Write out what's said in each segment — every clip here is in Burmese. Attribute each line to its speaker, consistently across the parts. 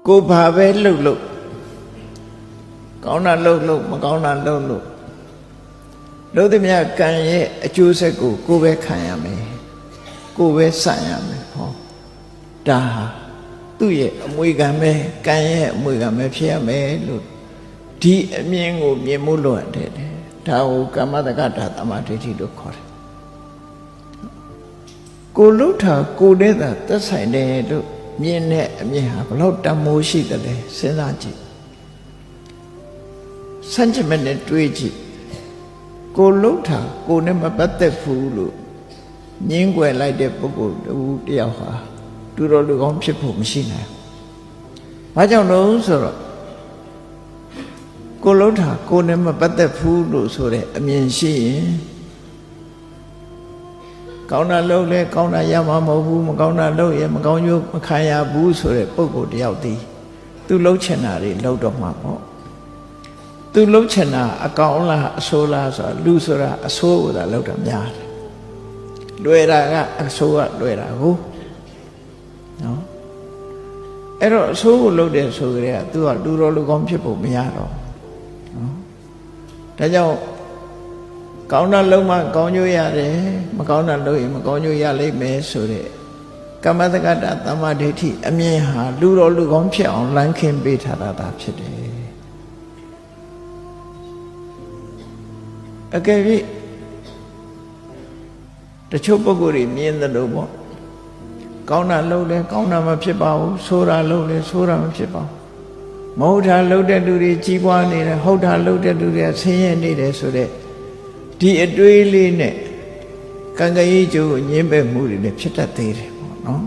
Speaker 1: ကိုဘာပဲလှုပ်လို့ကောင်းတာလှုပ်လို့မကောင်းတာလှုပ်လို့လို့သည်များကံရဲ့အကျိုးဆက်ကိုပဲခံရမယ်ကိုပဲဆန့်ရမယ်ဟောဒါဟာသူ့ရဲ့အမွေခံပဲကံရဲ့အမွေခံပဲဖြစ်ရမယ်လို့ဒီအမြင်ကိုမြင်မှုလို့ရတယ်ဒါကိုကမ္မတက္ကတာသမာဓိဋ္ဌိလို့ခေါ်တယ်ကိုလှုပ်တာကိုနဲ့သာသက်ဆိုင်တယ်လို့မြင်တဲ့အမြင်ဟာဘလို့တမိုးရှိတယ်လဲစဉ်းစားကြည့်စัจ jit နဲ့တွေးကြည့်ကိုလှုပ်တာကိုနဲ့မပတ်သက်ဘူးလို့ငင်းွယ်လိုက်တဲ့ပုဂ္ဂိုလ်တယောက်ဟာတူတော်လူကောင်းဖြစ်ဖို့မရှိနိုင်ဘူး။ဘာကြောင့်လို့ဆိုတော့ကိုလှုပ်တာကိုနဲ့မပတ်သက်ဘူးလို့ဆိုတဲ့အမြင်ရှိရင်ကောင်းတာလုပ်လဲကောင်းတာရမှာမဟုတ်ဘူးမကောင်းတာလုပ်ရင်မကောင်းကျိုးမခံရဘူးဆိုတဲ့ပုဂ္ဂိုလ်တယောက်တည်းသူလှုပ်ချင်တာတွေလှုပ်တော့မှာပေါ့သူလှုပ်ချင်တာအကောင်းလားအဆိုးလားဆိုတာလူဆိုတာအဆိုးကိုသာလှုပ်တာများတယ်လွယ်တာကအဆိုးကလွယ်တာကိုနော်အဲ့တော့အဆိုးကိုလှုပ်တဲ့ဆိုကြတဲ့ကသူကလူတော်လူကောင်းဖြစ်ဖို့မရတော့နော်ဒါကြောင့်ကောင်းတာလုံးမှကောင်းကျိုးရတယ်မကောင်းတာလုပ်ရင်မကောင်းကျိုးရလိမ့်မယ်ဆိုတဲ့ကမ္မတက္ကတာသမာဓိဋ္ဌိအမြင်ဟာလူတော်လူကောင်းဖြစ်အောင်လမ်းခင်းပေးထားတာဖြစ်တယ်အကယ်၍တချို့ပုဂ္ဂိုလ်တွေမြင်တယ်လို့ပေါ့ကောင်းတာလုပ်လဲကောင်းတာမဖြစ်ပါဘူးဆိုးတာလုပ်လဲဆိုးတာမဖြစ်ပါဘူးမဟုတ်တာလုပ်တဲ့လူတွေကြီးပွားနေတယ်ဟုတ်တာလုပ်တဲ့လူတွေဆင်းရဲနေတယ်ဆိုတဲ့ဒီအတွေးလေးနဲ့ကံကံကြီးကျိုးကိုညှင်းပယ်မှုတွေလည်းဖြစ်တတ်သေးတယ်ပေါ့နော်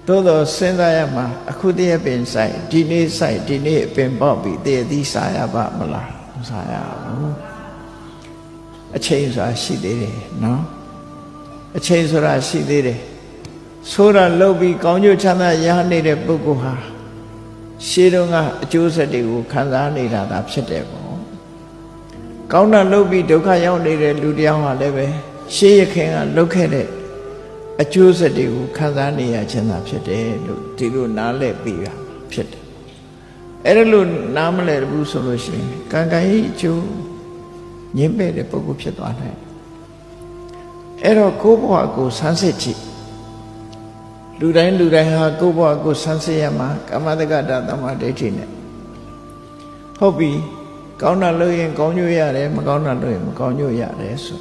Speaker 1: သို့တော့စဉ်းစားရမှာအခုတည်းပင်ဆိုင်ဒီနေ့ဆိုင်ဒီနေ့ပင်ပေါက်ပြီးတည်းသီးစားရပါမလားမစားရဘူးအချိန်ဆိုတာရှိသေးတယ်နော်အချိန်ဆိုတာရှိသေးတယ်ဆိုတာလုပ်ပြီးကောင်းကျိုးချမ်းသာရနေတဲ့ပုဂ္ဂိုလ်ဟာရှေးတုန်းကအကျိုးဆက်တွေကိုခံစားနေတာသာဖြစ်တယ်ပေါ့ကောင်းတာလုပ်ပြီးဒုက္ခရောက်နေတဲ့လူတယောက်ဟာလည်းပဲရှေးရခင်ကလုပ်ခဲ့တဲ့အကျိုးဆက်တွေကိုခံစားနေရခြင်းသာဖြစ်တယ်လို့ဒီလိုနားလည်ပြီးတာဖြစ်တယ်အဲ့ဒါလို့နားမလည်ဘူးဆိုလို့ရှိရင်ကံကံဤအကျိုးညှင်းပယ်တဲ့ပုဂ္ဂိုလ်ဖြစ်သွားနိုင်အဲ့တော့ကိုယ့်ဘဝကိုဆန်းစစ်ကြည့်လူတိုင်းဟာကိုယ့်ဘဝကိုဆန်းစစ်ရမှာကမ္မတက္ကတာသမာဓိဋ္ဌိနဲ့ဟုတ်ပြီကောင်းတာလုပ်ရင်ကောင်းကျိုးရတယ်မကောင်းတာလုပ်ရင်မကောင်းကျိုးရတယ်ဆို